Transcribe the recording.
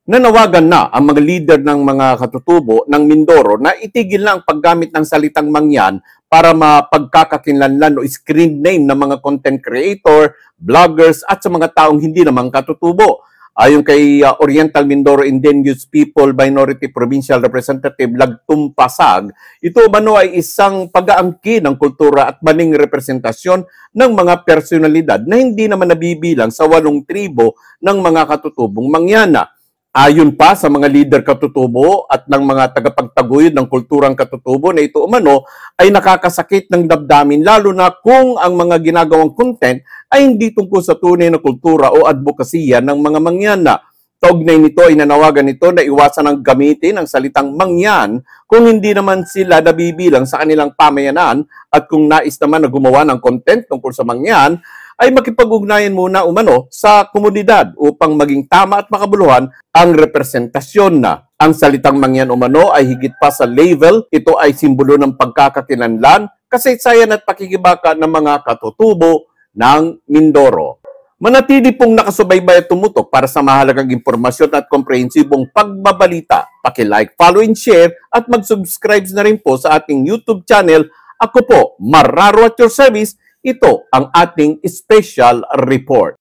Nanawagan na ang mga leader ng mga katutubo ng Mindoro na itigil na ang paggamit ng salitang mangyan para mapagkakakilanlan o screen name ng mga content creator, vloggers at sa mga taong hindi naman katutubo. Ayon kay Oriental Mindoro Indigenous People Minority Provincial Representative Lagtum Pasag, ito umano ay isang pag-aangkin ng kultura at maling representasyon ng mga personalidad na hindi naman nabibilang sa 8 tribo ng mga katutubong mangyana. Ayon pa sa mga leader katutubo at ng mga tagapagtaguyod ng kulturang katutubo na ito umano ay nakakasakit ng damdamin lalo na kung ang mga ginagawang content ay hindi tungkol sa tunay na kultura o advokasya ng mga mangyana. Kaugnay nito ay nanawagan nito na iwasan ang gamitin ang salitang mangyan kung hindi naman sila nabibilang sa kanilang pamayanan at kung nais naman na gumawa ng content tungkol sa mangyan ay makipag-ugnayan muna umano sa komunidad upang maging tama at makabuluhan ang representasyon na. Ang salitang mangyan umano ay higit pa sa label, ito ay simbolo ng pagkakakilanlan, kasaysayan at pakikibaka ng mga katutubo ng Mindoro. Manatili pong nakasubaybay at tumutok para sa mahalagang impormasyon at komprehensibong pagbabalita. Paki-like, follow, and share at mag-subscribe na rin po sa ating YouTube channel. Ako po, Marraro at your service. Ito ang ating special report.